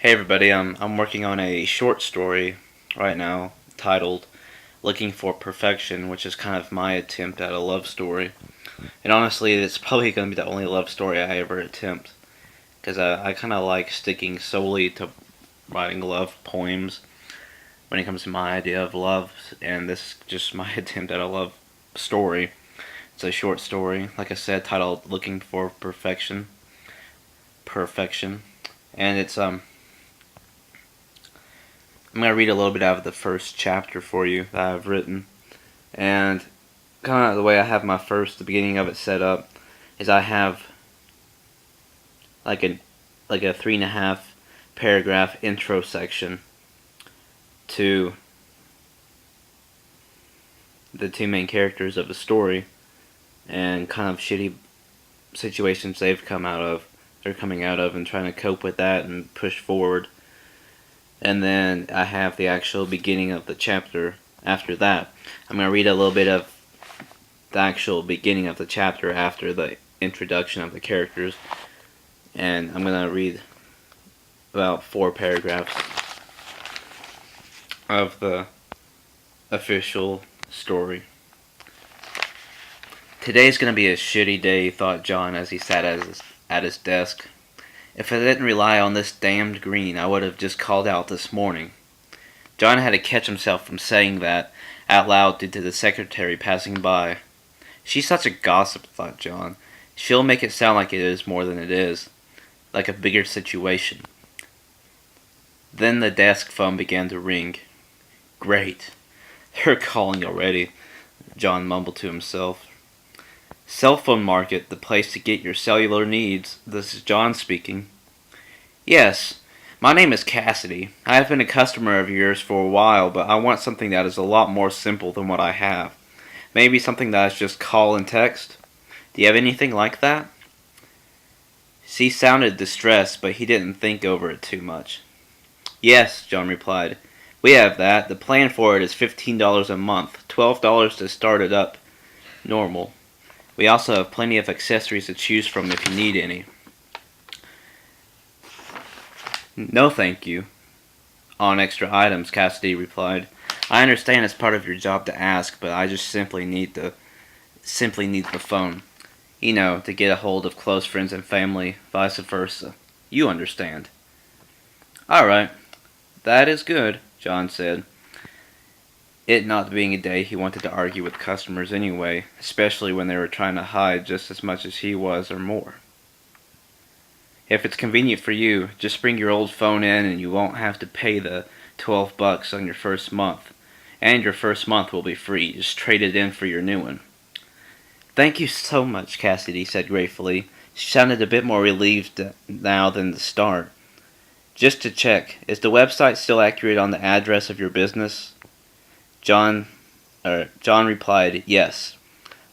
Hey everybody, I'm working on a short story right now titled Looking for Perfection, which is kind of my attempt at a love story. And honestly, it's probably going to be the only love story I ever attempt. Because I kind of like sticking solely to writing love poems when it comes to my idea of love. And this is just my attempt at a love story. It's a short story, like I said, titled Looking for Perfection. Perfection. And I'm going to read a little bit out of the first chapter for you that I've written. And kind of the way I have the beginning of it set up is I have like a 3.5 paragraph intro section to the two main characters of the story and kind of shitty situations they're coming out of and trying to cope with that and push forward. And then I have the actual beginning of the chapter after that. I'm going to read a little bit of the actual beginning of the chapter after the introduction of the characters. And I'm going to read about 4 paragraphs of the official story. Today's going to be a shitty day, thought John as he sat at his desk. If I didn't rely on this damned green, I would have just called out this morning. John had to catch himself from saying that out loud due to the secretary passing by. She's such a gossip, thought John. She'll make it sound like it is more than it is, like a bigger situation. Then the desk phone began to ring. Great. They're calling already, John mumbled to himself. Cell phone market, the place to get your cellular needs. This is John speaking. Yes, my name is Cassidy. I have been a customer of yours for a while, but I want something that is a lot more simple than what I have. Maybe something that is just call and text? Do you have anything like that? She sounded distressed, but he didn't think over it too much. Yes, John replied. We have that. The plan for it is $15 a month, $12 to start it up normal. We also have plenty of accessories to choose from if you need any. No thank you. On extra items, Cassidy replied. I understand it's part of your job to ask, but I just simply need the phone. You know, to get a hold of close friends and family, vice versa. You understand. Alright. That is good, John said. It not being a day he wanted to argue with customers anyway, especially when they were trying to hide just as much as he was or more. If it's convenient for you, just bring your old phone in and you won't have to pay the $12 on your first month. And your first month will be free. Just trade it in for your new one. Thank you so much, Cassidy said gratefully. She sounded a bit more relieved now than the start. Just to check, is the website still accurate on the address of your business? John replied, yes.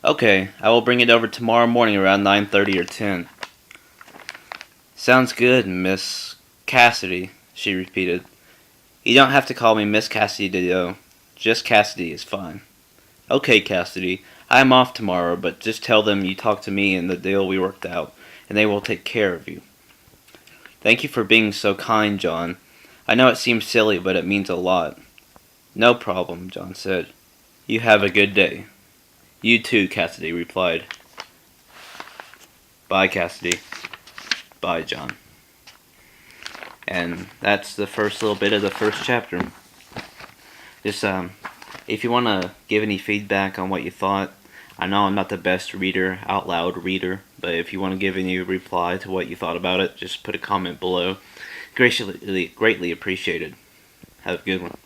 Okay, I will bring it over tomorrow morning around 9:30 or 10. Sounds good, Miss Cassidy, she repeated. You don't have to call me Miss Cassidy, though. Just Cassidy is fine. Okay, Cassidy, I am off tomorrow, but just tell them you talked to me and the deal we worked out, and they will take care of you. Thank you for being so kind, John. I know it seems silly, but it means a lot. No problem, John said. You have a good day. You too, Cassidy replied. Bye, Cassidy. Bye, John. And that's the first little bit of the first chapter. Just, if you want to give any feedback on what you thought, I know I'm not the best out loud reader, but if you want to give any reply to what you thought about it, just put a comment below. Greatly appreciated. Have a good one.